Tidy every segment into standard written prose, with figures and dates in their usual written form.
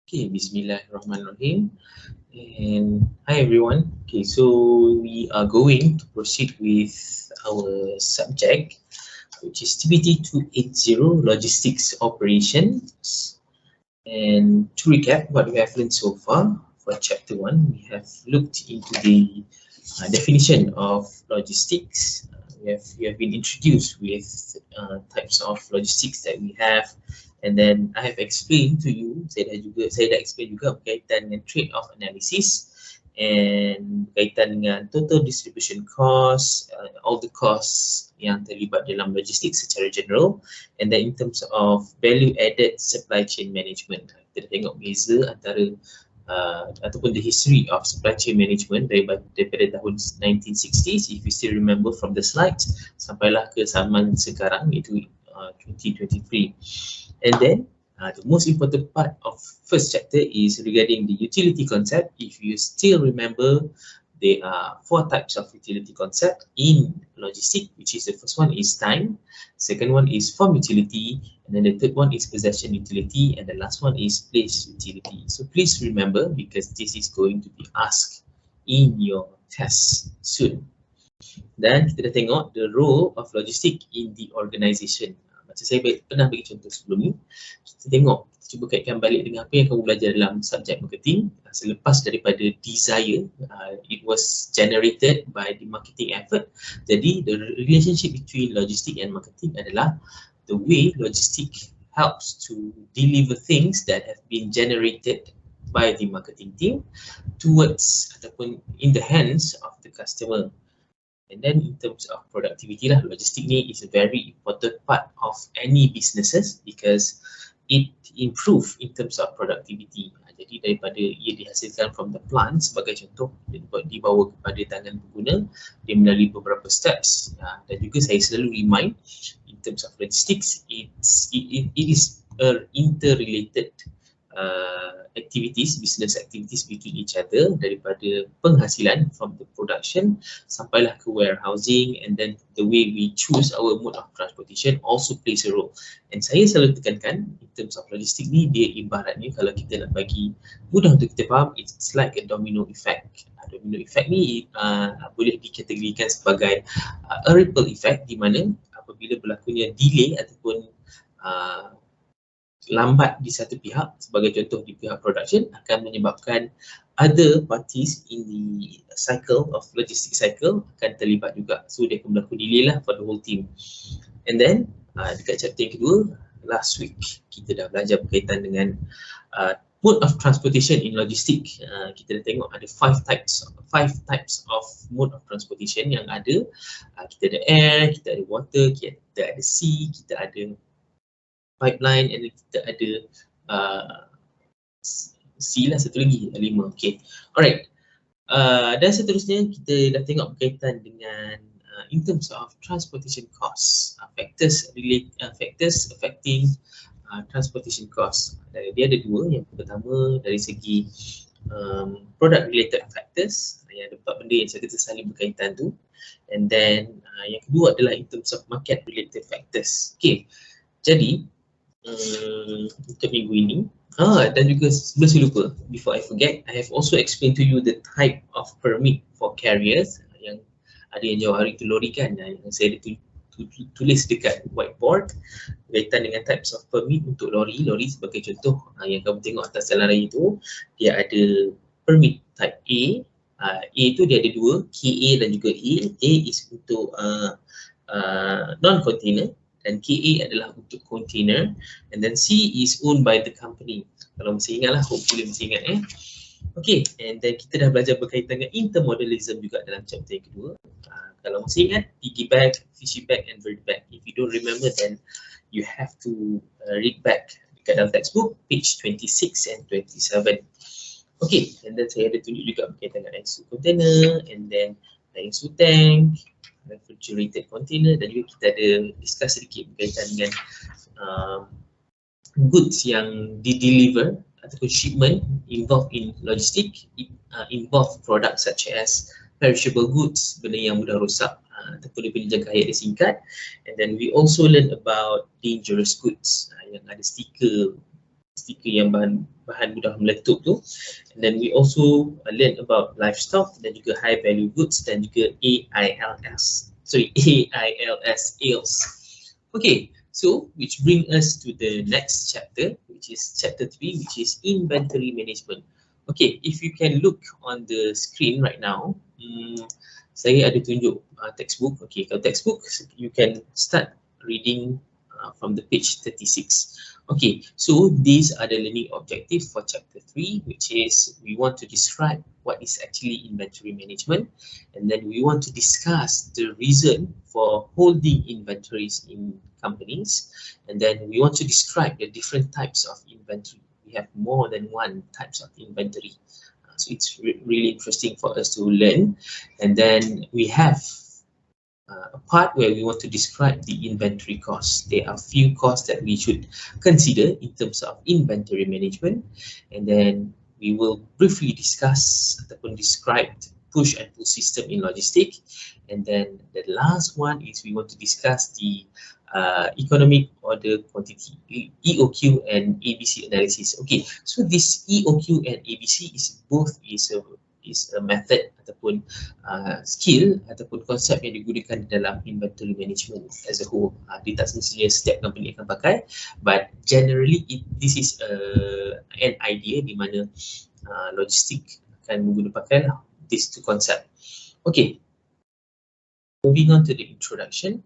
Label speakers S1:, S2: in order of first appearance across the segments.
S1: Okay, Bismillahirrahmanirrahim. And hi everyone. Okay, so we are going to proceed with our subject, which is TPT280 Logistics Operations. And to recap what we have learned so far, for chapter 1, we have looked into the definition of logistics. We have been introduced with types of logistics that we have, and then I have explained to you, saya dah explain juga berkaitan dengan trade-off analysis and berkaitan dengan total distribution cost, all the costs yang terlibat dalam logistics secara general, and then in terms of value added supply chain management. Kita dah tengok beza antara ataupun the history of supply chain management daripada tahun 1960s, if you still remember from the slides, sampailah ke zaman sekarang, iaitu 2023. And then the most important part of first chapter is regarding the utility concept. If you still remember, there are 4 types of utility concept in logistics, which is the first one is time, second one is form utility, and then the third one is possession utility, and the last one is place utility. So please remember, because this is going to be asked in your test soon. Dan kita dah tengok the role of logistics in the organisation. Macam saya pernah bagi contoh sebelum ni, kita tengok, kita cuba kaitkan balik dengan apa yang kamu belajar dalam subjek marketing. Selepas daripada desire, it was generated by the marketing effort. Jadi the relationship between logistics and marketing adalah the way logistics helps to deliver things that have been generated by the marketing team towards ataupun in the hands of the customer. And then in terms of productivity lah, logistik ni is a very important part of any businesses because it improve in terms of productivity. Jadi daripada ia dihasilkan from the plant sebagai contoh, dibawa kepada tangan pengguna, dia melalui beberapa steps. Dan juga saya selalu remind in terms of logistics, it is a interrelated activities, business activities between each other, daripada penghasilan from the production sampailah ke warehousing, and then the way we choose our mode of transportation also plays a role. And saya selalu tekankan in terms of logistik ni, dia ibaratnya kalau kita nak bagi mudah untuk kita faham, it's like a domino effect. Domino effect ni boleh dikategorikan sebagai a ripple effect, di mana apabila berlakunya delay ataupun lambat di satu pihak, sebagai contoh di pihak production, akan menyebabkan other parties in the cycle of logistic cycle akan terlibat juga. So dia akan berlaku delay lah for the whole team. And then dekat chapter yang kedua, last week kita dah belajar berkaitan dengan mode of transportation in logistic. Kita dah tengok ada 5 types of mode of transportation yang ada. Kita ada air, kita ada water, kita ada sea, kita ada pipeline, and kita ada C lah, satu lagi, 5. Okay, alright. Dan seterusnya kita dah tengok berkaitan dengan in terms of transportation costs, factors affecting transportation costs. Dia ada 2. Yang pertama dari segi product related factors, yang ada 4 benda yang saya kata saling berkaitan tu, and then yang kedua adalah in terms of market related factors. Okay, jadi untuk minggu ini, dan juga sebelum saya lupa, before I forget, I have also explained to you the type of permit for carriers. Yang ada yang jauh hari tu lori kan, yang saya ada tulis dekat whiteboard berkaitan dengan types of permit untuk lori sebagai contoh. Yang kamu tengok atas jalan raya tu, dia ada permit type A. A tu dia ada 2, KA dan juga A. A is untuk non-container, dan KA adalah untuk container, and then C is owned by the company. Kalau masih ingat lah, hopefully masih ingat Okay, and then kita dah belajar berkaitan dengan intermodalism juga dalam chapter yang kedua. Kalau masih ingat, piggyback, fishyback and birdback. If you don't remember, then you have to read back dekat dalam textbook, page 26 and 27. Okay, and then saya ada tunjuk juga berkaitan dengan ISO container, and then ISO tank, refrigerated container, dan juga kita ada discuss sedikit berkaitan dengan goods yang di-deliver ataupun shipment involved in logistic, involve products such as perishable goods, benda yang mudah rosak ataupun dia punya jangka hayat dia singkat. And then we also learn about dangerous goods yang ada stiker stiker yang bahan mudah meletup tu. And then we also learn about livestock dan juga high value goods dan juga AILS. Sorry, AILS, AILS. Okay, so which bring us to the next chapter, which is chapter 3, which is inventory management. Okay, if you can look on the screen right now, saya ada tunjuk textbook. Okay, kalau textbook, you can start reading from the page 36. Okay, so these are the learning objectives for chapter 3, which is we want to describe what is actually inventory management, and then we want to discuss the reason for holding inventories in companies, and then we want to describe the different types of inventory. We have more than one types of inventory. So it's really interesting for us to learn. And then we have a part where we want to describe the inventory costs. There are few costs that we should consider in terms of inventory management. And then we will briefly discuss ataupun describe push and pull system in logistics. And then the last one is we want to discuss the economic order quantity, EOQ and ABC analysis. Okay, so this EOQ and ABC is a method ataupun skill ataupun konsep yang digunakan dalam inventory management as a whole. Dia tak semestinya setiap company akan pakai, but generally this is an idea di mana logistik akan menggunakan these two concept. Okay, moving on to the introduction.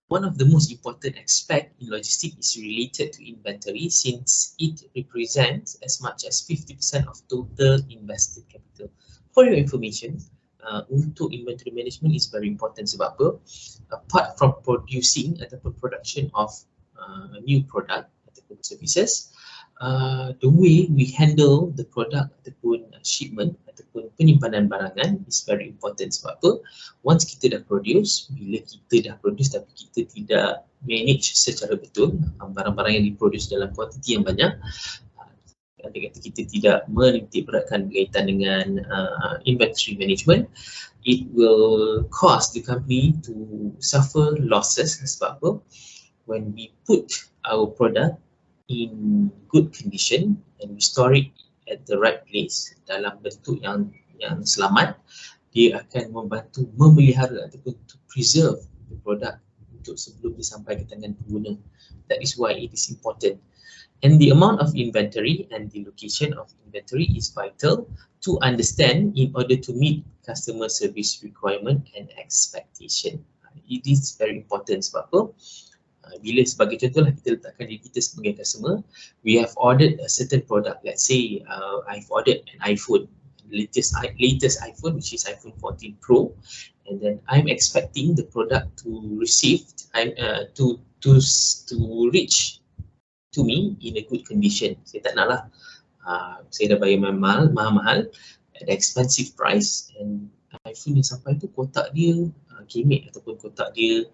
S1: One of the most important aspects in logistics is related to inventory, since it represents as much as 50% of total invested capital. For your information, untuk inventory management is very important sebab apa? Apart from producing ataupun production of new product ataupun services, the way we handle the product ataupun shipment ataupun penyimpanan barangan is very important sebab apa? Once kita dah produce, bila kita dah produce tapi kita tidak manage secara betul barang-barang yang diproduce dalam kuantiti yang banyak, kata kita tidak menitik beratkan berkaitan dengan inventory management, it will cause the company to suffer losses sebab apa? When we put our product in good condition and we store it at the right place dalam bentuk yang selamat, dia akan membantu memelihara ataupun to preserve the product untuk sebelum dia sampai ke tangan pengguna. That is why it is important. And the amount of inventory and the location of inventory is vital to understand in order to meet customer service requirement and expectation. It is very important sebab apa? Bila sebagai contoh lah kita letakkan diri kita sebagai customer, we have ordered a certain product. Let's say I've ordered an iPhone, latest iPhone, which is iPhone 14 Pro, and then I'm expecting the product to reach to me in a good condition. Saya tak nak lah saya dah bayar mahal at expensive price, and iPhone yang sampai tu kotak dia kemek ataupun kotak dia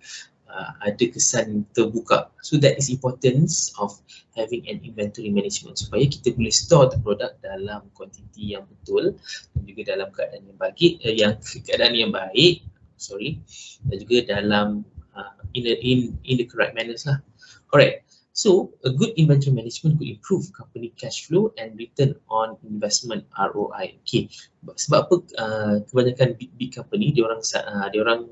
S1: ada kesan terbuka. So that is importance of having an inventory management supaya kita boleh store the product dalam kuantiti yang betul dan juga dalam keadaan yang baik, dan juga dalam in the correct manners lah. Alright, so a good inventory management could improve company cash flow and return on investment ROI. Okay, sebab apa kebanyakan big company dia orang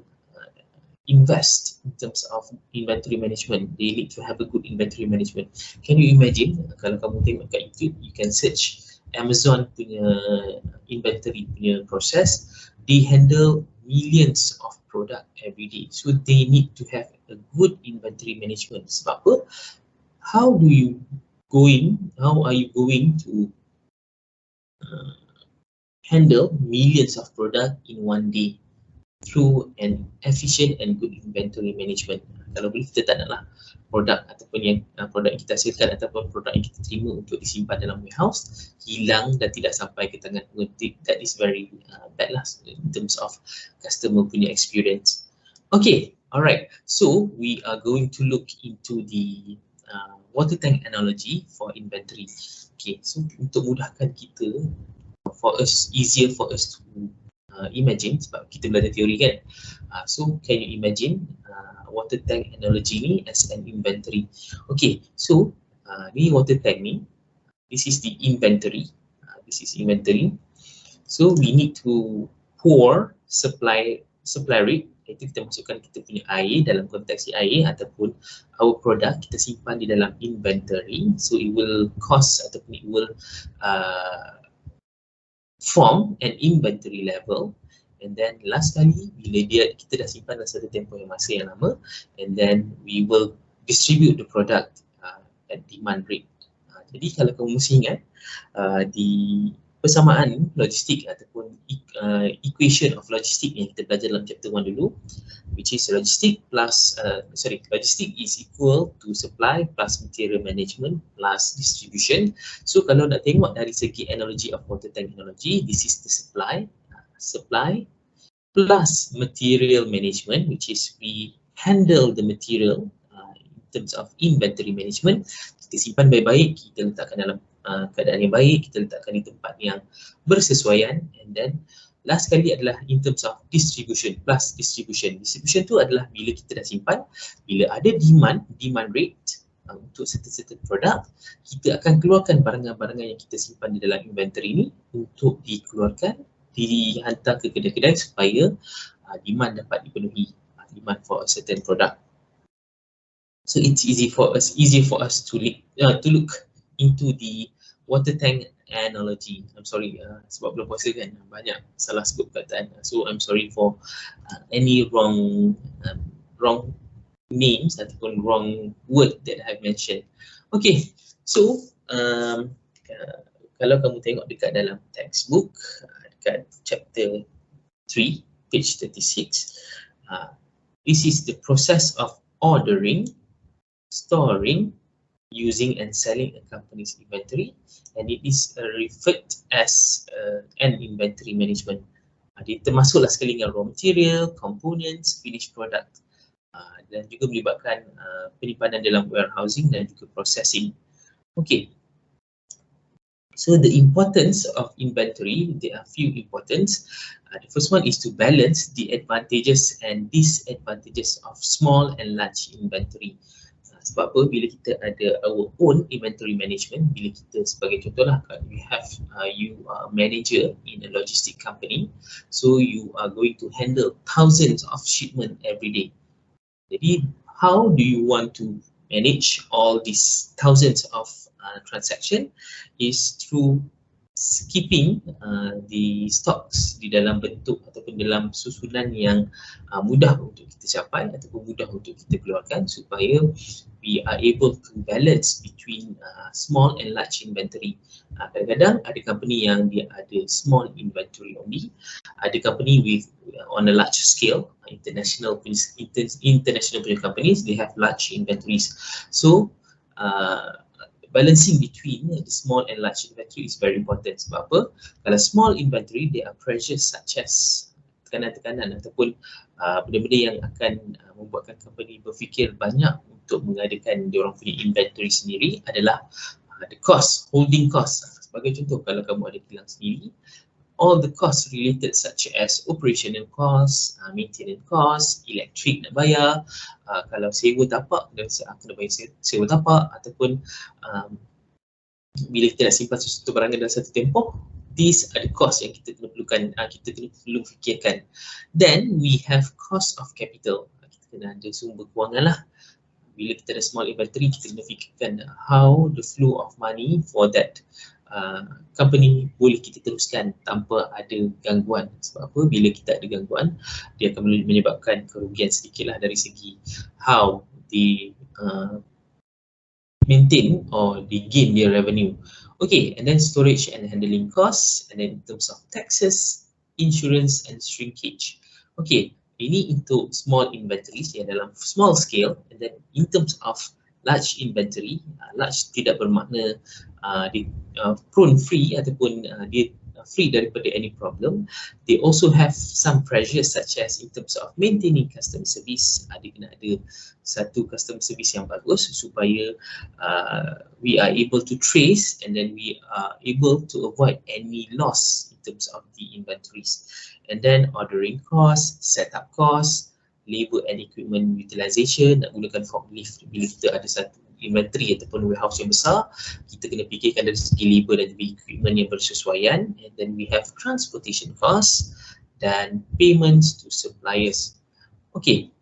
S1: invest in terms of inventory management. They need to have a good inventory management. Can you imagine kalau kamu tengok kat YouTube, you can search Amazon punya inventory punya process. They handle millions of product every day, so they need to have a good inventory management. Sebab apa? How are you going to handle millions of product in one day through an efficient and good inventory management? Kalau boleh kita tak naklah produk ataupun produk yang kita hasilkan ataupun produk yang kita terima untuk disimpan dalam warehouse hilang dan tidak sampai ke tangan penguntit. That is very bad lah in terms of customer punya experience. Okay, alright. So we are going to look into the water tank analogy for inventory. Okay, so untuk mudahkan kita, easier for us to imagine sebab kita belajar teori kan. So can you imagine water tank analogy ni as an inventory? Okay, so ni water tank ni This is the inventory. This is inventory. So we need to pour supply rate, iaitu kita masukkan kita punya air dalam konteks air ataupun our product kita simpan di dalam inventory. So it will cost ataupun it will form an inventory level. And then last kali bila kita dah simpan dalam satu tempoh yang masa yang lama, and then we will distribute the product at demand rate. Jadi kalau kamu mesti ingat di persamaan logistik ataupun equation of logistik yang kita belajar dalam chapter 1 dulu, which is logistik is equal to supply plus material management plus distribution. So kalau nak tengok dari segi analogy of water tank technology, this is the supply plus material management, which is we handle the material in terms of inventory management. Kita simpan baik-baik, kita letakkan dalam keadaan yang baik, kita letakkan di tempat yang bersesuaian. And then last kali adalah in terms of distribution plus distribution. Distribution tu adalah bila kita dah simpan, bila ada demand rate untuk certain produk, kita akan keluarkan barangan-barangan yang kita simpan di dalam inventory ni untuk dikeluarkan, dihantar ke kedai-kedai supaya demand dapat dipenuhi, demand for a certain product. So it's easier for us to look into the water tank analogy. I'm sorry, sebab belum puasa kan, banyak salah sebut perkataan. So I'm sorry for any wrong names ataupun wrong word that I have mentioned. Okay, so kalau kamu tengok dekat dalam textbook, dekat chapter 3, page 36, this is the process of ordering, storing, using and selling a company's inventory, and it is referred as an inventory management. Dia termasuklah sekali dengan raw material, components, finished product, dan juga melibatkan penyimpanan dalam warehousing dan juga processing. Okay, so the importance of inventory, there are few importance. The first one is to balance the advantages and disadvantages of small and large inventory. Sebab apa? Bila kita ada our own inventory management, bila kita sebagai contohlah, you are a manager in a logistic company, so you are going to handle thousands of shipment every day. Jadi how do you want to manage all these thousands of transaction? Is through keeping the stocks di dalam bentuk ataupun dalam susunan yang mudah untuk kita capai ataupun mudah untuk kita keluarkan, supaya we are able to balance between small and large inventory. Kadang-kadang ada company yang dia ada small inventory only, ada company with on a large scale, international punya companies, they have large inventories. So balancing between the small and large inventory is very important. Sebab apa? Kalau small inventory, there are pressures such as tekanan-tekanan ataupun benda-benda yang akan membuatkan company berfikir banyak untuk mengadakan diorang punya inventory sendiri adalah the cost, holding cost. Sebagai contoh, kalau kamu ada kilang sendiri, all the costs related such as operational cost, maintenance cost, electric nak bayar, kalau sewa tapak, dan kena bayar sewa tapak, ataupun bila kita nak simpan sesuatu barangan dalam satu tempoh, these are the costs yang kita perlu fikirkan. Then we have cost of capital. Kita kena ada sumber kewangan lah. Bila kita ada small inventory, kita kena fikirkan how the flow of money for that company boleh kita teruskan tanpa ada gangguan. Sebab apa? Bila kita ada gangguan, dia akan menyebabkan kerugian sedikit lah dari segi how they maintain or they gain their revenue. Okay, and then storage and handling costs, and then in terms of taxes, insurance and shrinkage. Okay, ini untuk small inventories yang dalam small scale, and then in terms of large inventory, large tidak bermakna dia prone free ataupun dia free daripada any problem. They also have some pressures such as in terms of maintaining customer service. Dia kena ada satu customer service yang bagus supaya we are able to trace and then we are able to avoid any loss in terms of the inventories. And then ordering costs, setup costs, labor and equipment utilization, nak gunakan forklift bila kita ada satu inventory ataupun warehouse yang besar, kita kena fikirkan dari segi labor dan juga equipment yang bersesuaian. And then we have transportation costs dan payments to suppliers. Okay,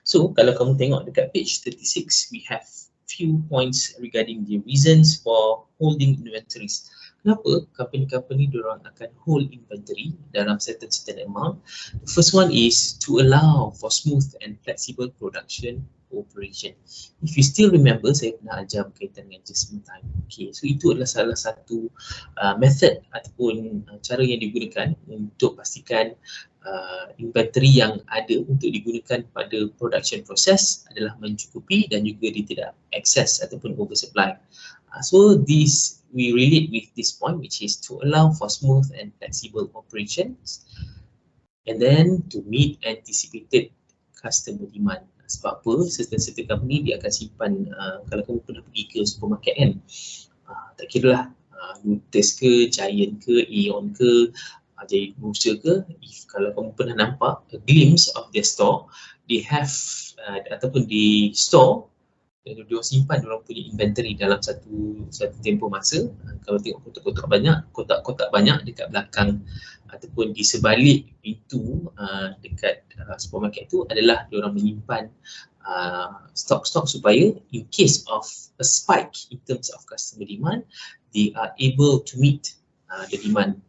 S1: so kalau kamu tengok dekat page 36, we have few points regarding the reasons for holding inventories. Kenapa company-company diorang akan hold inventory dalam certain amount? The first one is to allow for smooth and flexible production operation. If you still remember, saya pernah ajar berkaitan dengan just-in-time. Okay, so itu adalah salah satu method ataupun cara yang digunakan untuk pastikan inventory yang ada untuk digunakan pada production process adalah mencukupi dan juga dia tidak excess ataupun oversupply. So this, we relate with this point, which is to allow for smooth and flexible operations and then to meet anticipated customer demand. Sebab apa? Certain company dia akan simpan, kalau kamu pernah pergi ke supermarket kan, tak kira lah Lotus ke, Giant ke, Aeon ke, Jaya Bursa ke, if kalau kamu pernah nampak a glimpse of their store, they have ataupun di store dia simpan diorang punya inventory dalam satu tempoh masa. Kalau tengok kotak-kotak banyak dekat belakang ataupun di sebalik pintu dekat supermarket tu adalah diorang menyimpan stok-stok supaya in case of a spike in terms of customer demand, they are able to meet the demand.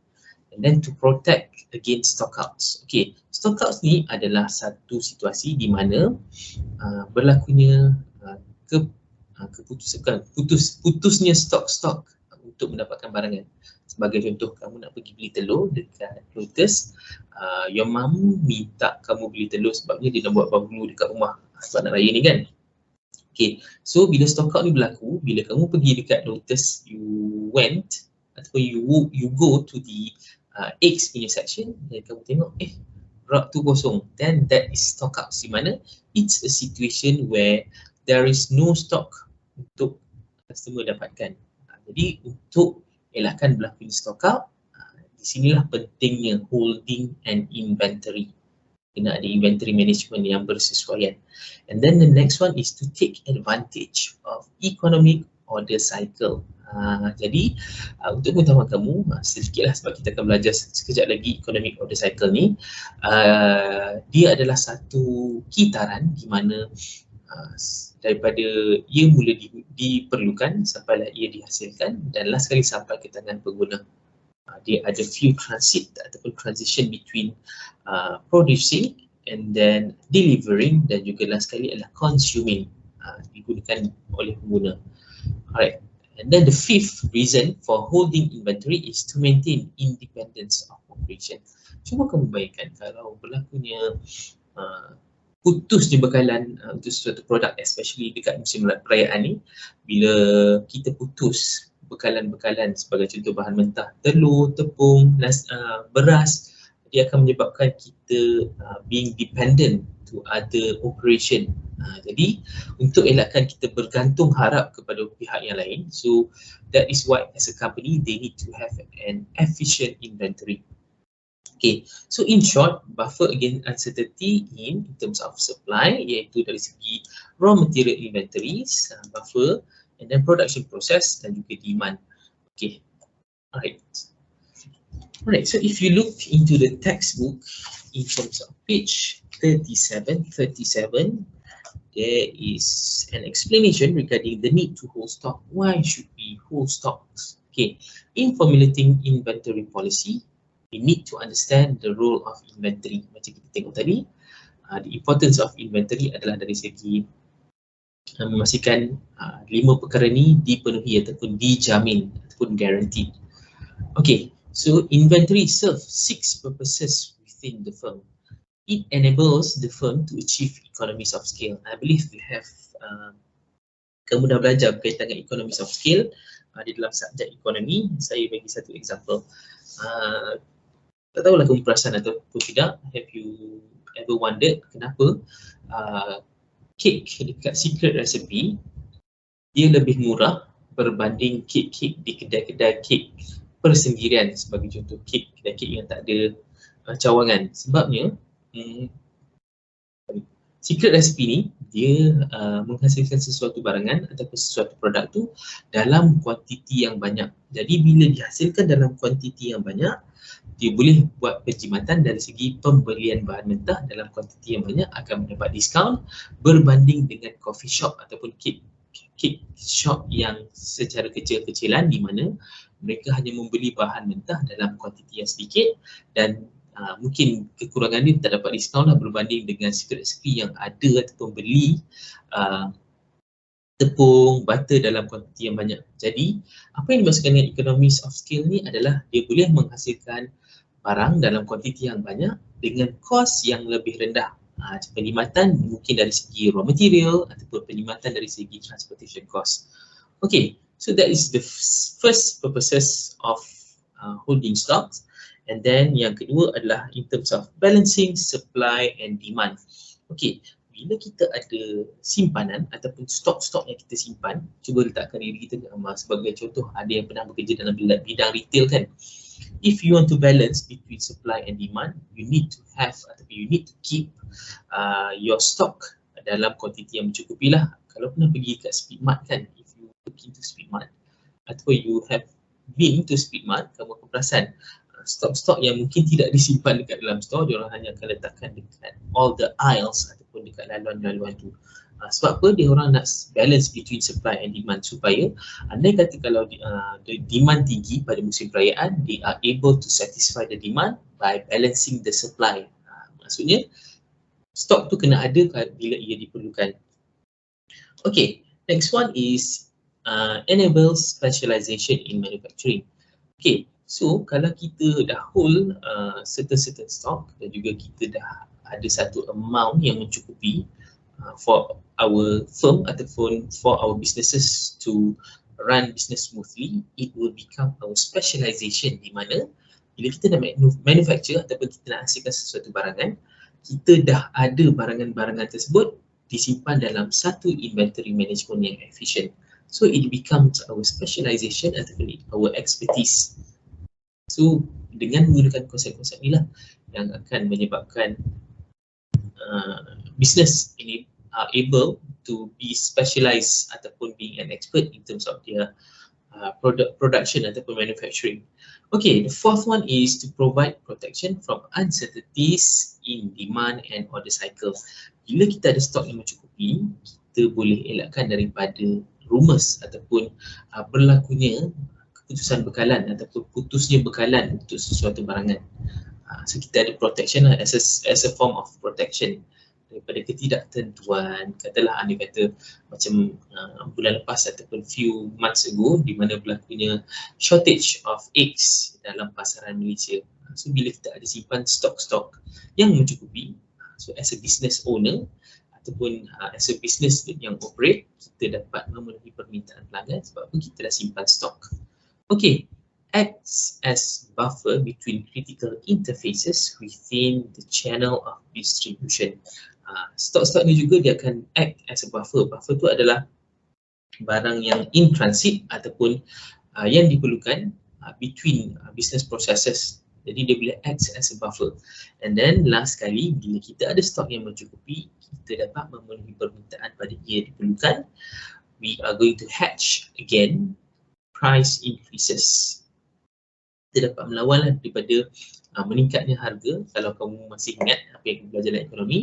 S1: And then to protect against stockouts. Okay, stockouts ni adalah satu situasi di mana berlakunya putusnya stok-stok untuk mendapatkan barangan. Sebagai contoh, kamu nak pergi beli telur dekat Lotus, your mum minta kamu beli telur sebabnya dia nak buat bahulu dekat rumah sebab nak raya ni kan. Okay, so bila stockout ni berlaku, bila kamu pergi dekat Lotus, you went ataupun you go to the eggs punya section dan kamu tengok rak tu kosong, then that is stockouts, di mana it's a situation where there is no stock untuk customer dapatkan. Jadi untuk elakkan berlakunya stockout, di sinilah pentingnya holding an inventory. Kena ada inventory management yang bersesuaian. And then the next one is to take advantage of economic order cycle. Jadi untuk pengetahuan kamu, sedikitlah sebab kita akan belajar sekejap lagi economic order cycle ni, dia adalah satu kitaran di mana daripada ia mula diperlukan sampailah ia dihasilkan dan last sekali sampai ke tangan pengguna. Dia ada few transit ataupun transition between producing and then delivering dan juga last sekali adalah consuming, digunakan oleh pengguna. Alright, and then the fifth reason for holding inventory is to maintain independence of operation. Cuba kamu bayangkan kalau berlakunya putusnya bekalan untuk sesuatu produk, especially dekat musim perayaan ni, bila kita putus bekalan-bekalan sebagai contoh bahan mentah, telur, tepung, beras, dia akan menyebabkan kita being dependent to other operation. Jadi untuk elakkan kita bergantung harap kepada pihak yang lain, so that is why as a company they need to have an efficient inventory. Okay, so in short, buffer against uncertainty in terms of supply, iaitu dari segi raw material inventories, buffer, and then production process dan juga demand. Okay, alright. Alright, so if you look into the textbook in terms of page 37, there is an explanation regarding the need to hold stock. Why should we hold stocks? Okay, in formulating inventory policy, we need to understand the role of inventory. Macam kita tengok tadi, the importance of inventory adalah dari segi memastikan 5 perkara ni dipenuhi ataupun dijamin ataupun guaranteed. Okay, so inventory serves 6 purposes within the firm. It enables the firm to achieve economies of scale. I believe we have, kamu dah belajar berkaitan dengan economies of scale di dalam subjek ekonomi. Saya bagi satu example. Tak tahulah kamu perasan ataupun tidak, have you ever wondered kenapa kek dekat secret recipe dia lebih murah berbanding kek-kek di kedai-kedai kek persendirian, sebagai contoh kedai kek yang tak ada cawangan. Sebabnya secret recipe ni dia menghasilkan sesuatu barangan ataupun sesuatu produk tu dalam kuantiti yang banyak. Jadi bila dihasilkan dalam kuantiti yang banyak, dia boleh buat perkhidmatan dari segi pembelian bahan mentah dalam kuantiti yang banyak akan mendapat diskaun berbanding dengan coffee shop ataupun cake shop yang secara kecil-kecilan di mana mereka hanya membeli bahan mentah dalam kuantiti yang sedikit dan mungkin kekurangan dia tak dapat diskaun lah berbanding dengan sekret-sekret yang ada ataupun beli tepung, butter dalam kuantiti yang banyak. Jadi apa yang dimaksudkan dengan economies of scale ni adalah dia boleh menghasilkan barang dalam kuantiti yang banyak dengan kos yang lebih rendah. Perkhidmatan mungkin dari segi raw material ataupun perkhidmatan dari segi transportation cost. Okay, so that is the first purposes of holding stocks. And then yang kedua adalah in terms of balancing supply and demand. Okay, bila kita ada simpanan ataupun stok-stok yang kita simpan, cuba letakkan diri kita sebagai contoh, ada yang pernah bekerja dalam bidang retail kan. If you want to balance between supply and demand, you need to have ataupun you need to keep your stock dalam kuantiti yang mencukupi lah. Kalau pernah pergi kat Speedmart kan, if you look into Speedmart ataupun you have been to Speedmart, kamu akan perasan stok-stok yang mungkin tidak disimpan dekat dalam store, diorang hanya akan letakkan dekat all the aisles ataupun dekat laluan-laluan tu. Sebab apa? Dia orang nak balance between supply and demand supaya andai kata kalau demand tinggi pada musim perayaan, they are able to satisfy the demand by balancing the supply. Maksudnya stok tu kena ada bila ia diperlukan. Okay, next one is enable specialization in manufacturing. Okay, so kalau kita dah hold certain stock dan juga kita dah ada satu amount yang mencukupi for our firm ataupun for our businesses to run business smoothly, it will become our specialization, di mana bila kita nak manufacture ataupun kita nak hasilkan sesuatu barangan, kita dah ada barangan-barangan tersebut disimpan dalam satu inventory management yang efficient. So it becomes our specialization ataupun our expertise. So dengan menggunakan konsep-konsep inilah yang akan menyebabkan business ini are able to be specialized ataupun being an expert in terms of their production ataupun manufacturing. Okay, the fourth one is to provide protection from uncertainties in demand and order cycle. Bila kita ada stok yang mencukupi, kita boleh elakkan daripada rumors ataupun berlakunya keputusan bekalan ataupun putusnya bekalan untuk sesuatu barangan. So kita ada protection lah, as a form of protection daripada ketidaktentuan. Katalah anda kata macam bulan lepas ataupun few months ago di mana berlakunya shortage of eggs dalam pasaran Malaysia. So bila kita ada simpan stok-stok yang mencukupi, so as a business owner ataupun as a business yang operate, kita dapat memenuhi permintaan pelanggan sebab kita dah simpan stok. Okay, acts as buffer between critical interfaces within the channel of distribution. Stok-stok ni juga dia akan act as a buffer. Buffer tu adalah barang yang in transit ataupun yang diperlukan between business processes. Jadi dia boleh act as a buffer. And then last sekali, bila kita ada stok yang mencukupi, kita dapat memenuhi permintaan pada ia diperlukan, we are going to hedge again price increases. Kita dapat melawan daripada meningkatnya harga. Kalau kamu masih ingat apa yang kita belajar dalam ekonomi,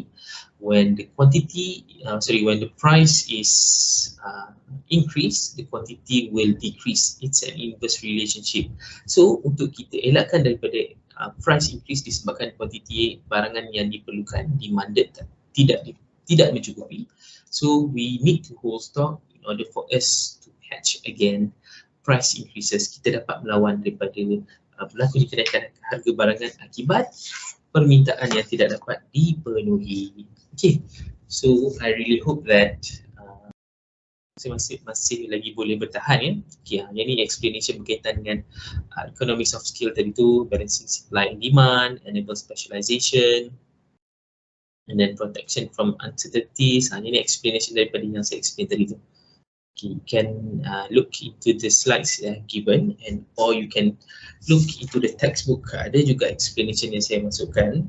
S1: when the price is increase, the quantity will decrease. It's an inverse relationship. So untuk kita elakkan daripada price increase disebabkan kuantiti barangan yang diperlukan, demanded, tidak mencukupi, so we need to hold stock in order for us to hedge again price increases. Kita dapat melawan daripada berlakunya kenaikan harga barangan akibat permintaan yang tidak dapat dipenuhi. Okay, so I really hope that masih lagi boleh bertahan ya. Okay, yang ni explanation berkaitan dengan economics of scale tadi tu, balancing supply and demand, enable specialization, and then protection from uncertainties. Yang ni explanation daripada yang saya explain tadi tu. Okay, you can look into the slides given, and or you can look into the textbook. Ada juga explanation yang saya masukkan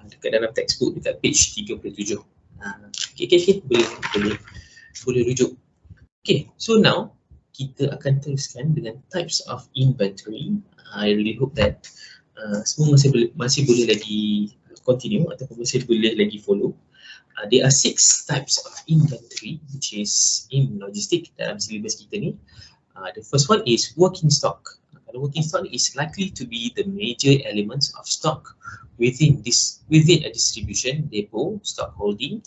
S1: dekat dalam textbook dekat page 37. Okay, boleh rujuk. Okay, so now kita akan teruskan dengan types of inventory. I really hope that semua masih boleh lagi continue ataupun masih boleh lagi follow. There are 6 types of inventory which is in logistic dalam syllabus kita ni. The first one is working stock. Kalau working stock is likely to be the major elements of stock within a distribution depot stock holding,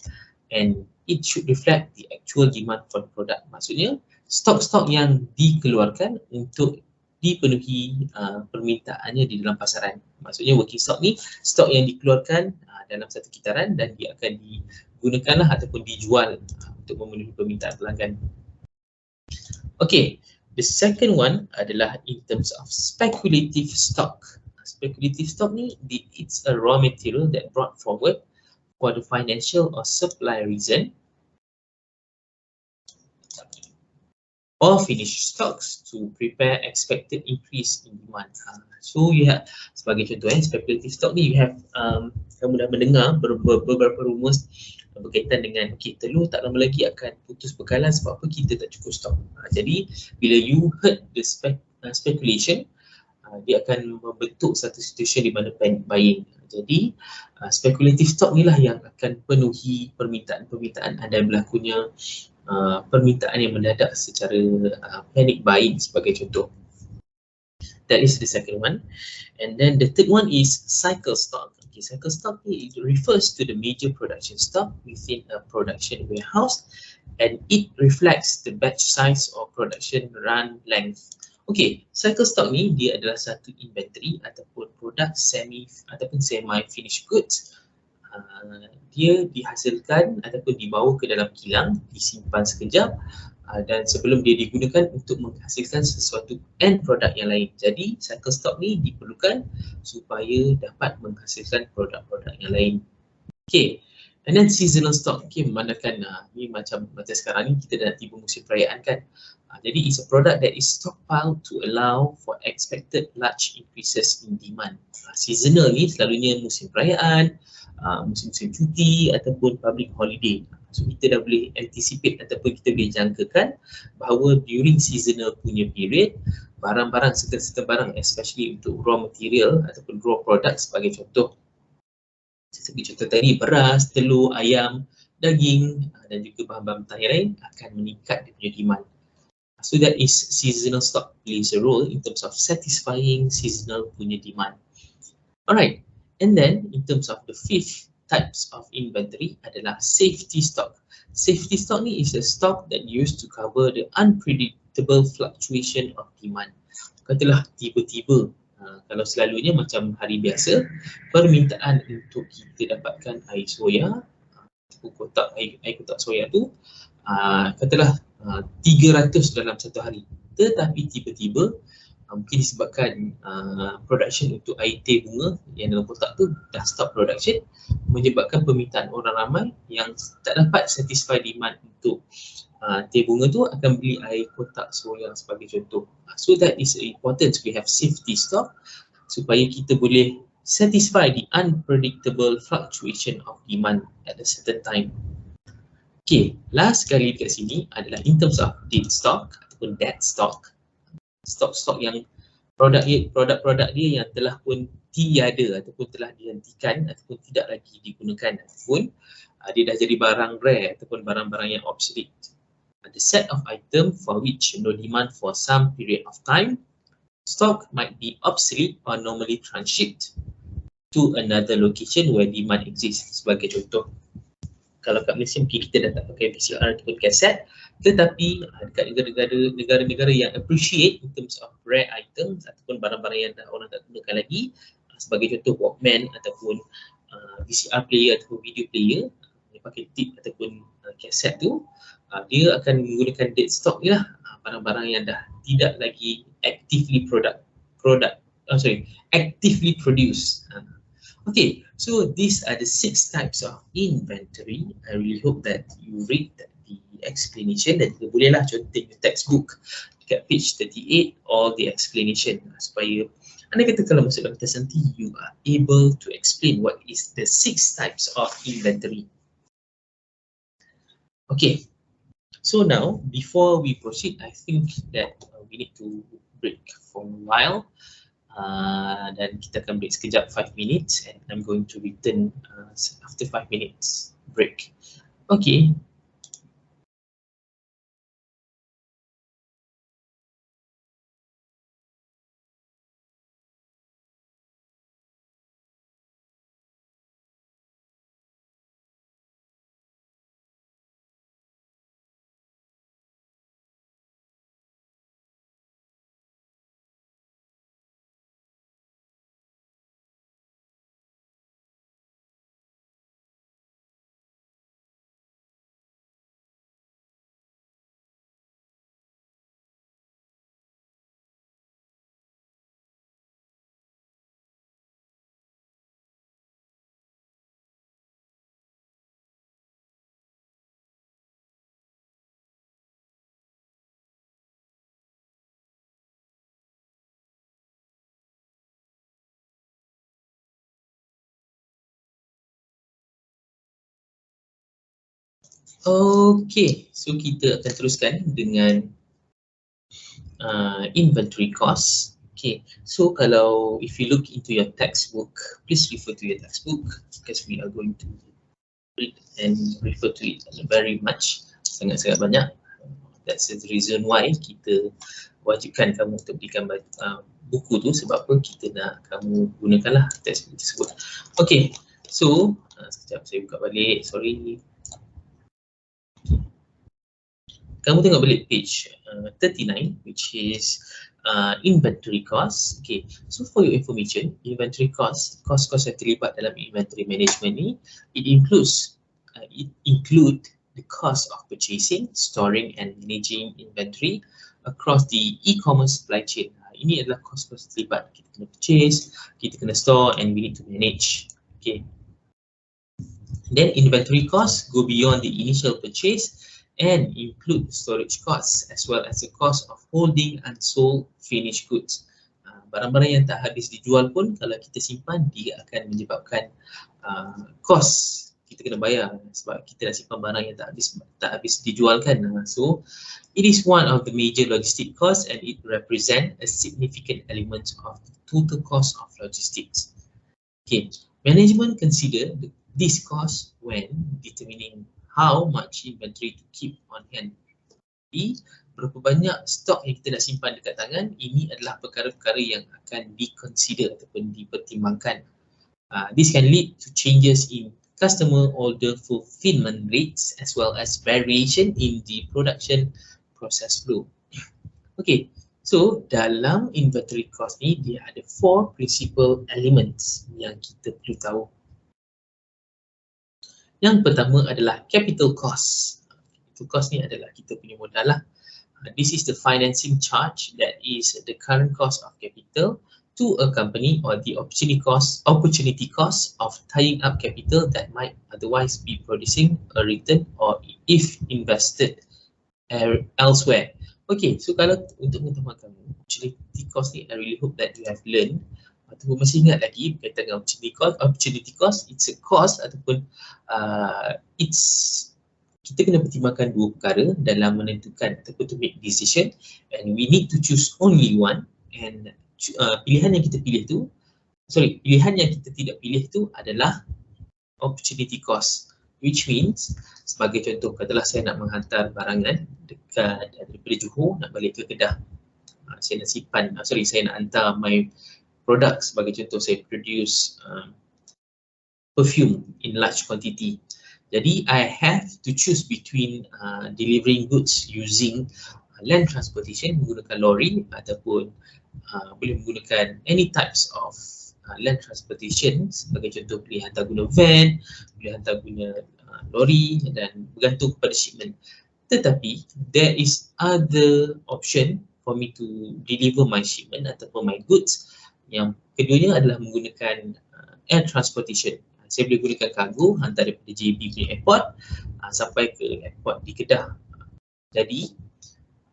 S1: and it should reflect the actual demand for the product. Maksudnya stok-stok yang dikeluarkan untuk dipenuhi permintaannya di dalam pasaran. Maksudnya working stock ni stok yang dikeluarkan dalam satu kitaran dan dia akan digunakanlah ataupun dijual untuk memenuhi permintaan pelanggan. Okay, the second one adalah in terms of speculative stock. Speculative stock ni, it's a raw material that brought forward for the financial or supply reason, or finished stocks to prepare expected increase in demand. So you have, sebagai contoh speculative stock ni, you have kamu dah mendengar beberapa rumus berkaitan dengan telur tak lama lagi akan putus bekalan sebab apa, kita tak cukup stok. Jadi bila you heard the speculation, dia akan membentuk satu situasi di mana panic buying. Jadi speculative stock ni lah yang akan penuhi permintaan dan berlakunya permintaan yang mendadak secara panic buying sebagai contoh. That is the second one. And then the third one is cycle stock. Okay, cycle stock it refers to the major production stock within a production warehouse, and it reflects the batch size or production run length. Okay, cycle stock ni dia adalah satu inventory ataupun produk semi finished goods. Dia dihasilkan ataupun dibawa ke dalam kilang, disimpan sekejap dan sebelum dia digunakan untuk menghasilkan sesuatu end produk yang lain. Jadi cycle stock ni diperlukan supaya dapat menghasilkan produk-produk yang lain. Okay, and then seasonal stock. Okay, memandangkan ni macam sekarang ni kita dah tiba musim perayaan kan. Jadi it's a product that is stockpiled to allow for expected large increases in demand. Seasonal ni selalunya musim perayaan, musim-musim cuti ataupun public holiday. So kita dah boleh anticipate ataupun kita boleh jangkakan bahawa during seasonal punya period, barang-barang, certain barang especially untuk raw material ataupun raw product sebagai contoh tadi, beras, telur, ayam, daging dan juga bahan-bahan mentah yang lain akan meningkat dia punya demand. So that is seasonal stock plays a role in terms of satisfying seasonal punya demand. Alright, and then in terms of the fifth types of inventory adalah safety stock. Safety stock ni is a stock that used to cover the unpredictable fluctuation of demand. Katalah tiba-tiba, kalau selalunya macam hari biasa, permintaan untuk kita dapatkan air soya, kotak air kotak soya tu, katalah 300 dalam satu hari. Tetapi tiba-tiba mungkin disebabkan production untuk air teh bunga yang dalam kotak tu dah stop production, menyebabkan permintaan orang ramai yang tak dapat satisfy demand untuk teh bunga tu akan beli air kotak soya sebagai contoh. So that is important, we have safety stock supaya kita boleh satisfy the unpredictable fluctuation of demand at a certain time. Okay, last sekali dekat sini adalah in terms of dead stock ataupun dead stock. Stok-stok yang produk-produk dia yang telah pun tiada ataupun telah dihentikan ataupun tidak lagi digunakan ataupun dia dah jadi barang rare ataupun barang-barang yang obsolete. The set of item for which no demand for some period of time, stock might be obsolete or normally transshipped to another location where demand exists. Sebagai contoh, kalau kat Malaysia mungkin kita dah tak pakai PCR ataupun kaset, tetapi dekat negara-negara yang appreciate in terms of rare items ataupun barang-barang yang orang tak gunakan lagi, sebagai contoh Walkman ataupun VCR player ataupun video player yang pakai tip ataupun kaset tu, dia akan menggunakan dead stock ni lah, barang-barang yang dah tidak lagi actively actively produced. Okay, so these are the 6 types of inventory. I really hope that you read the explanation dan juga bolehlah contoh textbook dekat page 38 all the explanation supaya anda kata kalau masuk dalam test nanti you are able to explain what is the 6 types of inventory. Okay, so now before we proceed, I think that we need to break for a while. Dan kita akan break sekejap 5 minutes and I'm going to return after 5 minutes break. Okay. Okay, so kita akan teruskan dengan inventory cost. Okay, so kalau if you look into your textbook, please refer to your textbook because we are going to read and refer to it very much, sangat-sangat banyak. That's the reason why kita wajibkan kamu untuk berikan buku tu, sebab apa kita nak kamu gunakanlah textbook tersebut. Okay, so sekejap saya buka balik, sorry. Kamu tengok balik page 39, which is inventory cost. Okay, so for your information, inventory cost yang terlibat dalam inventory management ni, it include the cost of purchasing, storing and managing inventory across the e-commerce supply chain. Ini adalah cost-cost terlibat. Kita kena purchase, kita kena store and we need to manage. Okay. Then inventory costs go beyond the initial purchase and include storage costs as well as the cost of holding unsold finished goods. Barang-barang yang tak habis dijual pun kalau kita simpan, dia akan menyebabkan cost kita kena bayar sebab kita nak simpan barang yang tak habis dijual kan. So it is one of the major logistic costs and it represent a significant element of the total cost of logistics. Okay, management consider this cost when determining how much inventory to keep on hand. Jadi, berapa banyak stok yang kita nak simpan dekat tangan, ini adalah perkara-perkara yang akan di-consider ataupun dipertimbangkan. This can lead to changes in customer order fulfillment rates as well as variation in the production process flow. Okay, so dalam inventory cost ni, dia ada 4 principal elements yang kita perlu tahu. Yang pertama adalah capital cost. Capital cost ni adalah kita punya modal lah. This is the financing charge, that is the current cost of capital to a company or the opportunity cost of tying up capital that might otherwise be producing a return or if invested elsewhere. Okay, so kalau untuk pengetahuan kamu, opportunity cost ni I really hope that you have learned ataupun masih ingat lagi berkaitan dengan opportunity cost. It's a cost ataupun kita kena pertimbangkan dua perkara dalam menentukan ataupun to make decision and we need to choose only one and pilihan yang kita tidak pilih tu adalah opportunity cost, which means sebagai contoh katalah saya nak menghantar barangan dekat daripada Johor nak balik ke Kedah. Saya nak hantar my product, sebagai contoh saya produce perfume in large quantity. Jadi I have to choose between delivering goods using land transportation, menggunakan lori ataupun boleh menggunakan any types of land transportation, sebagai contoh boleh hantar guna van, boleh hantar guna lori dan bergantung kepada shipment. Tetapi there is other option for me to deliver my shipment ataupun my goods. Yang keduanya adalah menggunakan air transportation. Saya boleh gunakan kargo, hantar daripada JB punya airport sampai ke airport di Kedah. Jadi,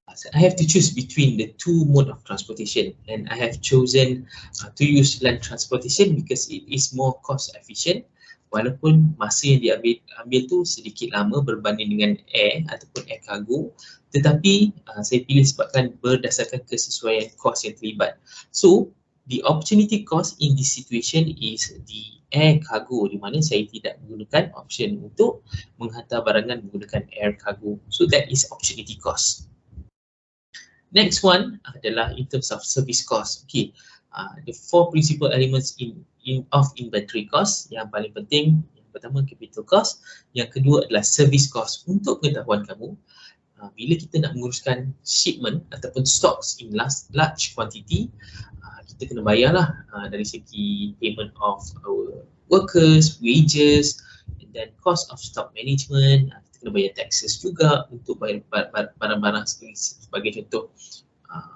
S1: I have to choose between the two mode of transportation and I have chosen to use land transportation because it is more cost efficient walaupun masa yang diambil tu sedikit lama berbanding dengan air ataupun air cargo, tetapi saya pilih sebabkan berdasarkan kesesuaian kos yang terlibat. So the opportunity cost in this situation is the air cargo, di mana saya tidak menggunakan option untuk menghantar barangan menggunakan air cargo. So that is opportunity cost. Next one adalah in terms of service cost. Okay, the four principal elements of inventory cost. Yang paling penting, yang pertama capital cost, yang kedua adalah service cost. Untuk pengetahuan kamu, bila kita nak menguruskan shipment ataupun stocks in large quantity, kita kena bayarlah dari segi payment of our workers, wages, and then cost of stock management. Kita kena bayar taxes juga untuk bayar barang-barang sebagai contoh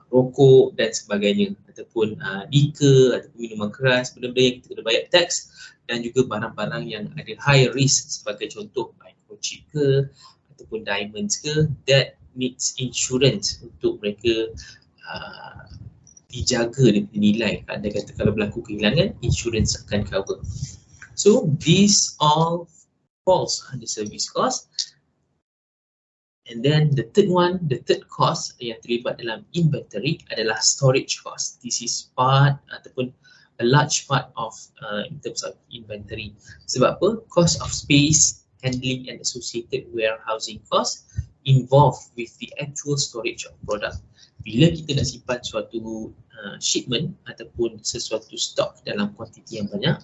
S1: rokok dan sebagainya, ataupun liquor ataupun minuman keras, benda-benda yang kita kena bayar tax, dan juga barang-barang yang ada high risk sebagai contoh microchip ke ataupun diamonds ke, that needs insurance untuk mereka dijaga daripada nilai. Anda kata kalau berlaku kehilangan, insurance akan cover. So these all falls under service cost. And then the third one, the third cost yang terlibat dalam inventory adalah storage cost. This is part ataupun a large part of in terms of inventory. Sebab apa? Cost of space, handling and associated warehousing cost involved with the actual storage of product. Bila kita nak simpan suatu shipment ataupun sesuatu stok dalam kuantiti yang banyak,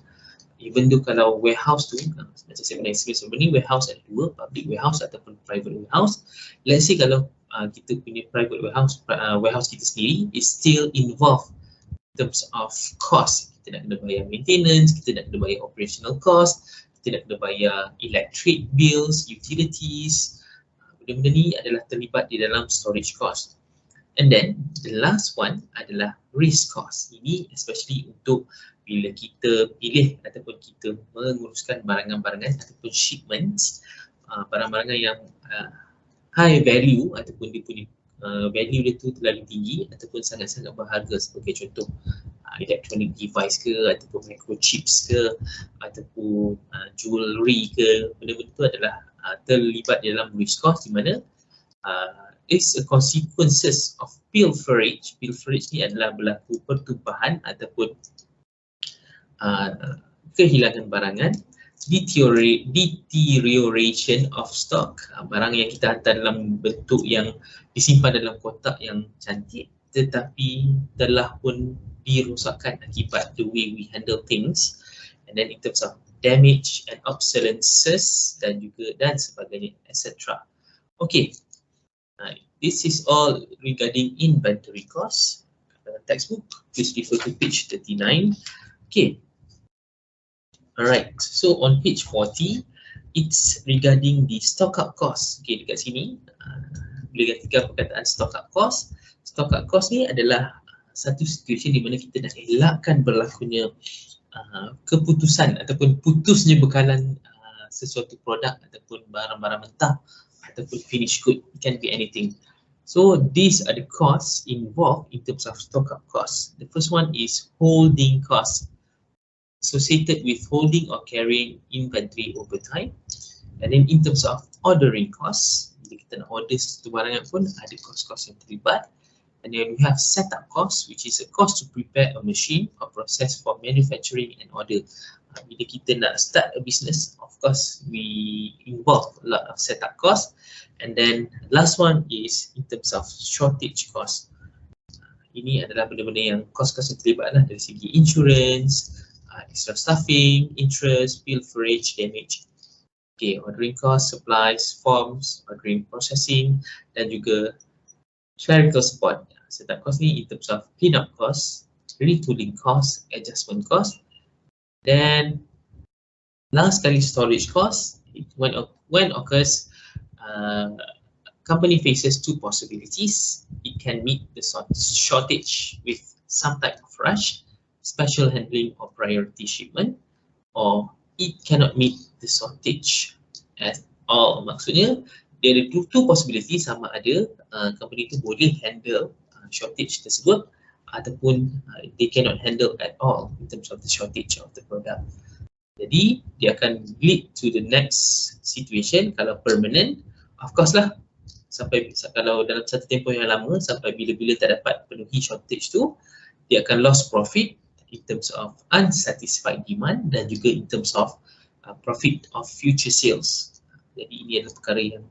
S1: even though kalau warehouse tu, macam saya pernah explain sebelum ni, warehouse ada dua, public warehouse ataupun private warehouse. Let's say kalau kita punya private warehouse, warehouse kita sendiri is still involved in terms of cost. Kita nak kena bayar maintenance, kita nak kena bayar operational cost, kita nak kena bayar electric bills, utilities. Benda-benda ni adalah terlibat di dalam storage cost. And then the last one adalah risk cost. Ini especially untuk bila kita pilih ataupun kita menguruskan barangan-barangan ataupun shipments, barang-barangan yang high value ataupun dia punya value dia tu terlalu tinggi ataupun sangat-sangat berharga, sebagai contoh electronic device ke ataupun microchips ke ataupun jewelry ke. Benda-benda tu adalah terlibat dalam risk cost, di mana is a consequences of pilferage. Pilferage ni adalah berlaku pertumpahan ataupun kehilangan barangan, deterioration of stock, barang yang kita hantar dalam bentuk yang disimpan dalam kotak yang cantik tetapi telah pun dirosakkan akibat the way we handle things, and then in terms of damage and obsolescence dan sebagainya, etc. Okay, this is all regarding inventory cost. Textbook, please refer to page 39. Okay. Alright, so on page 40, it's regarding the stock up cost. Okay, dekat sini, boleh katakan perkataan stock up cost. Stock up cost ni adalah satu situasi di mana kita nak elakkan berlakunya keputusan ataupun putusnya bekalan sesuatu produk ataupun barang-barang mentah ataupun finished good. It can be anything. So these are the costs involved in terms of stock up cost. The first one is holding cost, associated with holding or carrying inventory over time. And then in terms of ordering costs, bila kita nak order satu barangan pun ada kos-kos yang terlibat. And then we have setup cost, which is a cost to prepare a machine or process for manufacturing and order. Bila kita nak start a business, of course we involve a lot of setup cost. And then last one is in terms of shortage cost. Ini adalah benda-benda yang kos-kos yang terlibat lah, dari segi insurance, extra staffing, interest, pilferage, damage. Okay, ordering cost, supplies, forms, ordering processing, dan juga clerical support. Setup cost ni in terms of cleanup cost, retooling cost, adjustment cost. Then last kali storage cost, when occurs, company faces two possibilities. It can meet the shortage with some type of rush, special handling or priority shipment, or it cannot meet the shortage at all. Maksudnya dia ada two possibility, sama ada company itu boleh handle shortage tersebut ataupun they cannot handle at all in terms of the shortage of the product. Jadi dia akan lead to the next situation. Kalau permanent, of course lah, sampai kalau dalam satu tempoh yang lama sampai bila-bila tak dapat penuhi shortage tu, dia akan lost profit in terms of unsatisfied demand dan juga in terms of profit of future sales. Jadi ini adalah perkara yang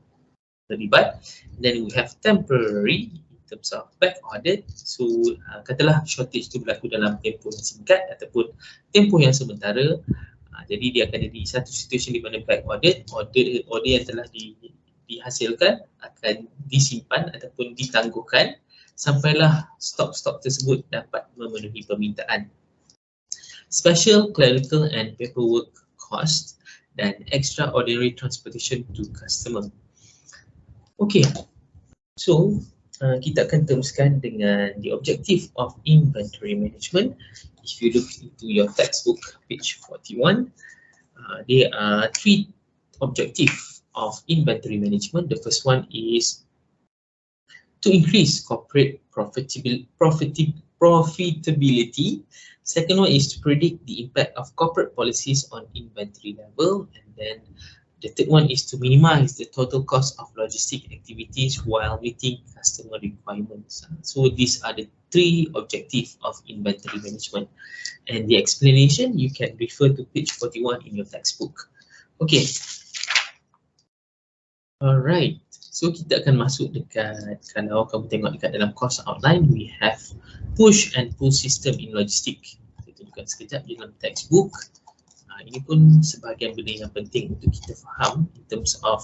S1: terlibat. Then we have temporary in terms of back ordered. So katalah shortage tu berlaku dalam tempoh yang singkat ataupun tempoh yang sementara. Jadi dia akan jadi satu situasi di mana back ordered, order yang telah dihasilkan akan disimpan ataupun ditangguhkan sampailah stok-stok tersebut dapat memenuhi permintaan. Special clerical and paperwork cost dan extraordinary transportation to customer. Okay, so kita akan teruskan dengan the objective of inventory management. If you look into your textbook, page 41, there are three objectives of inventory management. The first one is to increase corporate profitability. Second one is to predict the impact of corporate policies on inventory level, and then the third one is to minimize the total cost of logistic activities while meeting customer requirements. So these are the three objectives of inventory management, and the explanation you can refer to page 41 in your textbook. Okay. Alright. So kita akan masuk dekat, kalau kamu tengok dekat dalam course outline, we have push and pull system in logistics. Kita tunjukkan sekejap di dalam textbook. Ini pun sebahagian benda yang penting untuk kita faham in terms of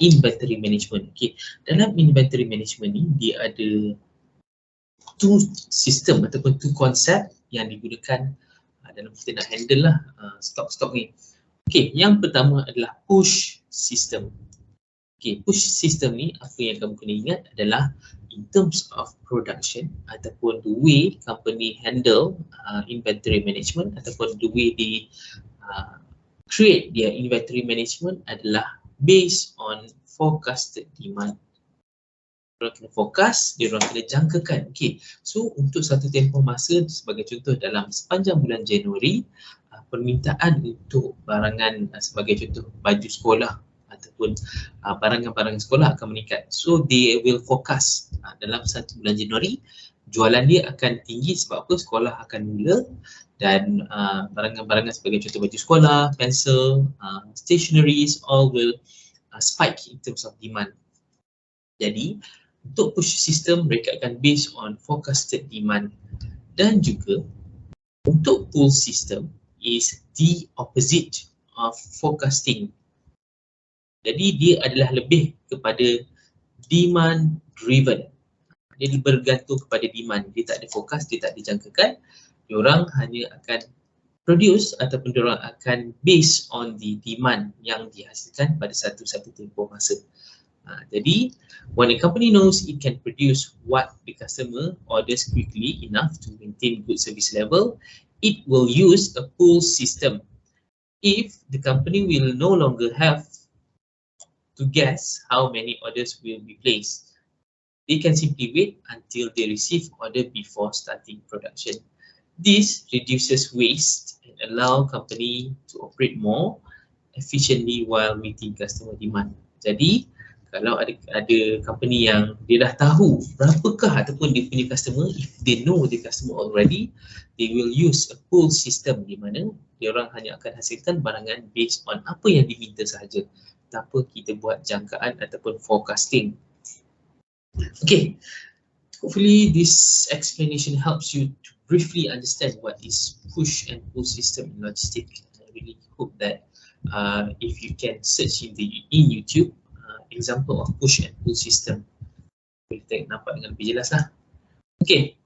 S1: inventory management. Okay. Dalam inventory management ni, dia ada two system ataupun two konsep yang digunakan dalam kita nak handle lah stok-stok ni. Okay, yang pertama adalah push system. Okay, push system ni apa yang kamu kena ingat adalah in terms of production ataupun the way company handle inventory management ataupun the way they create their inventory management adalah based on forecasted demand. Diorang kena forecast, diorang kena jangkakan. Okay, so untuk satu tempoh masa, sebagai contoh dalam sepanjang bulan Januari, permintaan untuk barangan sebagai contoh baju sekolah ataupun barangan-barangan sekolah akan meningkat. So they will forecast dalam satu bulan Januari jualan dia akan tinggi sebab apa? Sekolah akan mula dan barangan-barangan sebagai contoh baju sekolah, pensel, stationeries all will spike in terms of demand. Jadi untuk push system mereka akan based on forecasted demand, dan juga untuk pull system is the opposite of forecasting. Jadi dia adalah lebih kepada demand driven. Dia bergantung kepada demand. Dia tak ada forecast, dia tak dijangkakan. Diorang hanya akan produce ataupun diorang akan based on the demand yang dihasilkan pada satu-satu tempoh masa. Jadi when a company knows it can produce what the customer orders quickly enough to maintain good service level, it will use a pull system. If the company will no longer have to guess how many orders will be placed, they can simply wait until they receive order before starting production. This reduces waste and allow company to operate more efficiently while meeting customer demand. Jadi kalau ada company yang dia dah tahu berapakah ataupun dia punya customer, if they know the customer already, they will use a pull system di mana dia orang hanya akan hasilkan barangan based on apa yang diminta sahaja, tanpa kita buat jangkaan ataupun forecasting. Okay, hopefully this explanation helps you to briefly understand what is push and pull system in logistics. I really hope that if you can search in YouTube example of push and pull system, kita nampak dengan lebih jelas lah. Okay,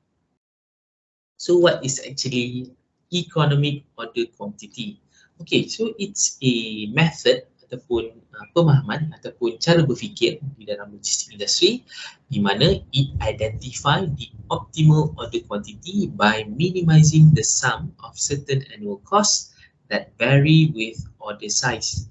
S1: so what is actually economic order quantity? Okay, so it's a method ataupun pemahaman ataupun cara berfikir di dalam logistik industri di mana it identify the optimal order quantity by minimizing the sum of certain annual costs that vary with order size.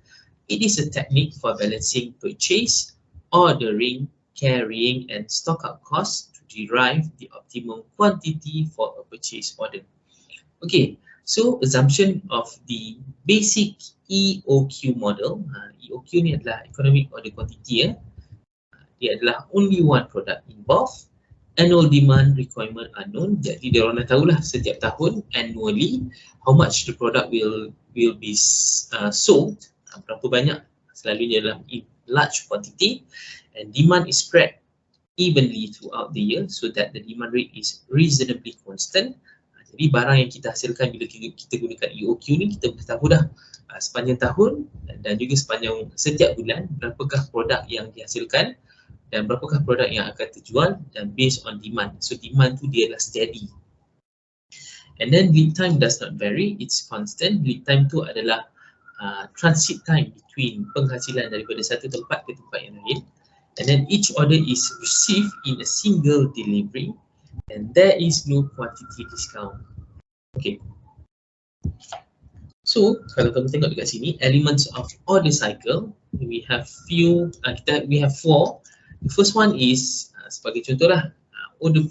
S1: It is a technique for balancing purchase, ordering, carrying and stock up costs to derive the optimum quantity for a purchase order. Okay, So assumption of the basic EOQ model, EOQ ni adalah economic order quantity ya. Dia adalah only one product involved, annual demand requirement unknown. Jadi dia orang dah tahulah setiap tahun annually how much the product will be sold, berapa banyak, selalunya dalam large quantity, and demand is spread evenly throughout the year so that the demand rate is reasonably constant. Jadi barang yang kita hasilkan bila kita gunakan EOQ ni, kita boleh tahu dah sepanjang tahun dan juga sepanjang setiap bulan berapakah produk yang dihasilkan dan berapakah produk yang akan terjual, dan based on demand. So demand tu dia adalah steady. And then lead time does not vary, it's constant. Lead time tu adalah transit time between penghasilan daripada satu tempat ke tempat yang lain. And then each order is received in a single delivery and there is no quantity discount. Okay. So kalau kamu tengok dekat sini, elements of order cycle, we have four. The first one is sebagai contohlah order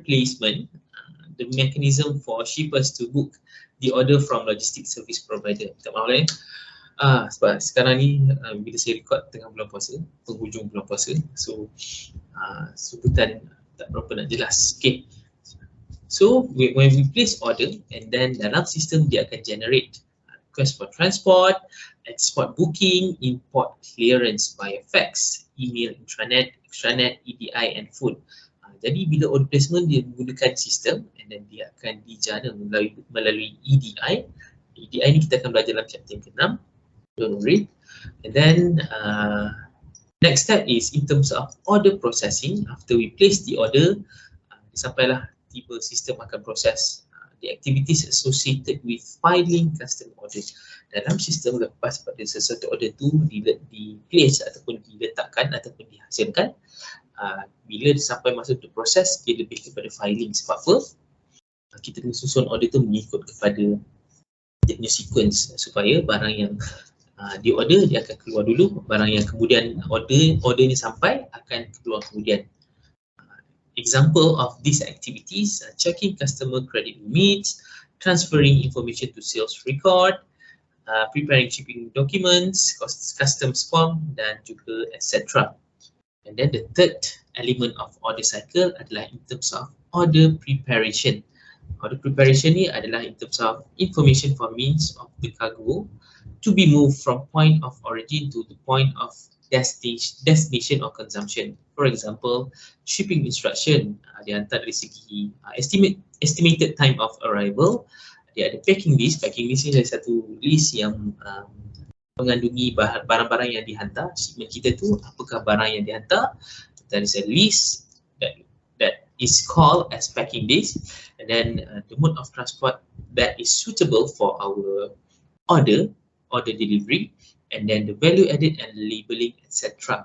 S1: placement, the mechanism for shippers to book the order from logistics service provider. Tak maaf lah sebab sekarang ni bila saya record tengah bulan puasa, penghujung bulan puasa, so sebutan tak berapa nak jelas. Okay, so when we place order, and then dalam sistem dia akan generate request for transport, export booking, import clearance via fax, email, intranet, extranet, EDI and phone. Jadi bila order placement dia menggunakan sistem, and then dia akan dijana melalui EDI. EDI ni kita akan belajar dalam chapter yang ke-6, don't worry. And then next step is in terms of order processing. After we place the order, sampailah tiba sistem akan proses the activities associated with filing custom order. Dalam sistem lepas pada sesuatu order tu di place ataupun diletakkan ataupun dihasilkan, bila sampai masa untuk proses, dia lebih kepada filing. Sebab apa? Kita kena susun order tu mengikut kepada dia punya sequence supaya barang yang di order dia akan keluar dulu, barang yang kemudian order ni sampai akan keluar kemudian. Example of these activities are checking customer credit limits, transferring information to sales record, preparing shipping documents, customs form dan juga etc. And then the third element of order cycle adalah in terms of order preparation. Order preparation ni adalah in terms of information for means of the cargo to be moved from point of origin to the point of destination or consumption. For example, shipping instruction, dia hantar dari segi estimated time of arrival. Dia ada packing list. Packing list ni adalah satu list yang mengandungi barang-barang yang dihantar. Shipment kita tu, apakah barang yang dihantar. There is a list that is called as packing list, and then the mode of transport that is suitable for our order delivery, and then the value added and labeling, etc.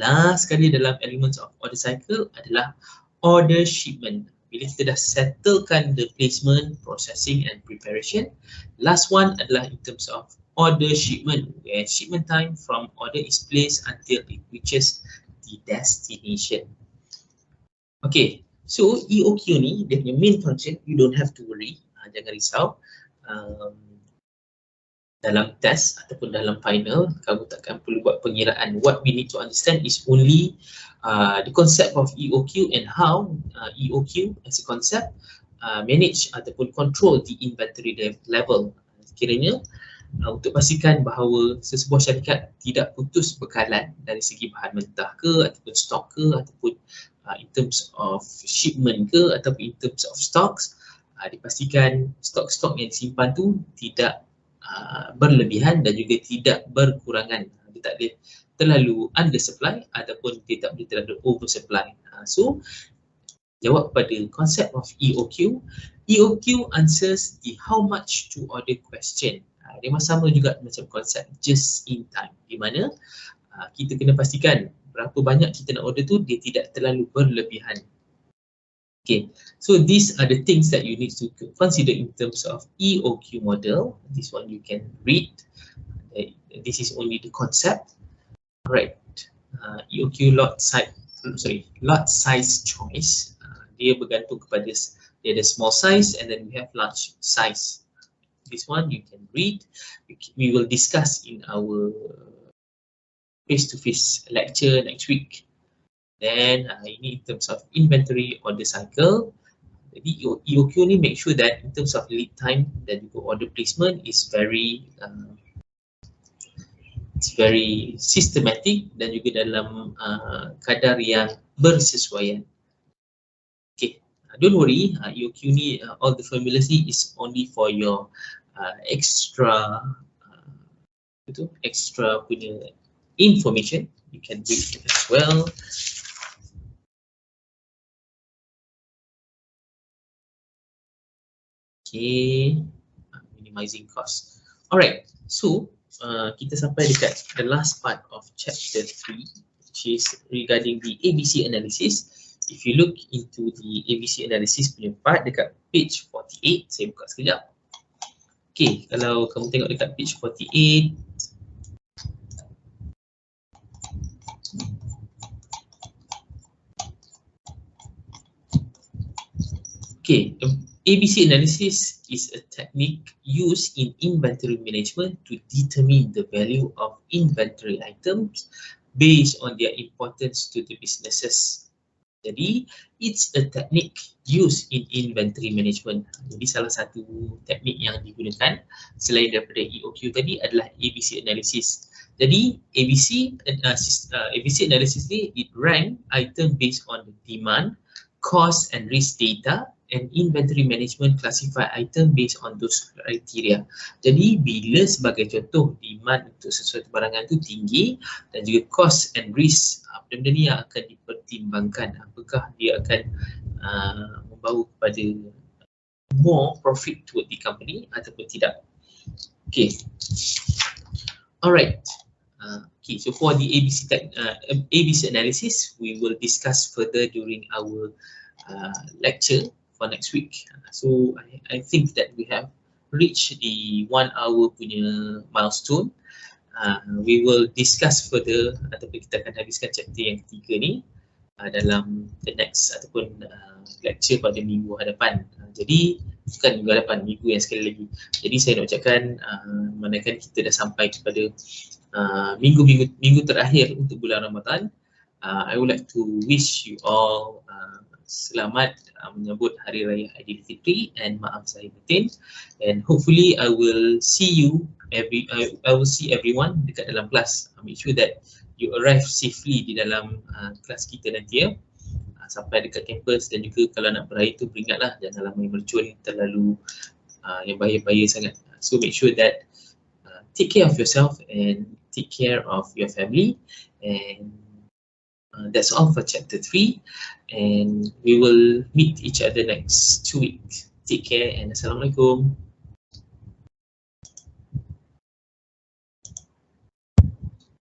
S1: Last sekali dalam elements of order cycle adalah order shipment. Bila kita dah settlekan the placement, processing and preparation, last one adalah in terms of order shipment, where shipment time from order is placed until it reaches the destination. Okay, so EOQ ni dia punya main function, you don't have to worry, jangan risau. Dalam test ataupun dalam final, kamu takkan perlu buat pengiraan. What we need to understand is only the concept of EOQ and how EOQ as a concept manage ataupun control the inventory level. Kiranya untuk pastikan bahawa sesebuah syarikat tidak putus bekalan dari segi bahan mentah ke ataupun stok ke ataupun in terms of shipment ke ataupun in terms of stocks, dipastikan stok-stok yang disimpan tu tidak berlebihan dan juga tidak berkurangan. Dia tak boleh terlalu undersupply ataupun dia tak boleh terlalu oversupply. So jawab pada konsep of EOQ. EOQ answers the how much to order question. Dia sama juga macam konsep just in time, di mana kita kena pastikan berapa banyak kita nak order tu dia tidak terlalu berlebihan. Okay, so these are the things that you need to consider in terms of EOQ model. This one you can read. This is only the concept. Alright, EOQ lot size choice. Dia bergantung kepada There is small size, and then we have large size. This one you can read. We will discuss in our face-to-face lecture next week. Then ini in terms of inventory order cycle. Jadi EOQ ni make sure that in terms of lead time dan juga order placement is very it's very systematic dan juga dalam kadar yang bersesuaian. Okay, don't worry, EOQ ni all the formulas ni is only for your extra extra punya information. You can read it as well. Okay, minimizing cost. Alright, so kita sampai dekat the last part of chapter 3, which is regarding the ABC analysis. If you look into the ABC analysis punya part dekat page 48, saya buka sekejap. Okay, kalau kamu tengok dekat page 48, okay, ABC analysis is a technique used in inventory management to determine the value of inventory items based on their importance to the businesses. Jadi, it's a technique used in inventory management. Jadi, salah satu teknik yang digunakan selain daripada EOQ tadi adalah ABC analysis. Jadi, ABC analysis ni, it rank item based on the demand, cost and risk data, and inventory management classify item based on those criteria. Jadi bila sebagai contoh demand untuk sesuatu barangan tu tinggi dan juga cost and risk, benda ni yang akan dipertimbangkan apakah dia akan membawa kepada more profit toward the company ataupun tidak. Okay, alright. Okay, so for the ABC analysis, we will discuss further during our lecture for next week. So I think that we have reached the 1 hour punya milestone. We will discuss further ataupun kita akan habiskan chapter yang ketiga ni dalam the next ataupun lecture pada minggu hadapan. Jadi bukan minggu hadapan, minggu yang sekali lagi. Jadi saya nak ucapkan manakala kita dah sampai kepada minggu terakhir untuk bulan Ramadan, I would like to wish you all selamat menyambut Hari Raya Aidilfitri and maaf zahir batin, and hopefully I will see everyone dekat dalam kelas. Make sure that you arrive safely di dalam kelas kita nanti ya, sampai dekat kampus, dan juga kalau nak berair tu beringatlah janganlah main mercun terlalu yang bahaya-bahaya sangat. So make sure that take care of yourself and take care of your family, and that's all for chapter 3, and we will meet each other next 2 weeks. Take care and Assalamualaikum.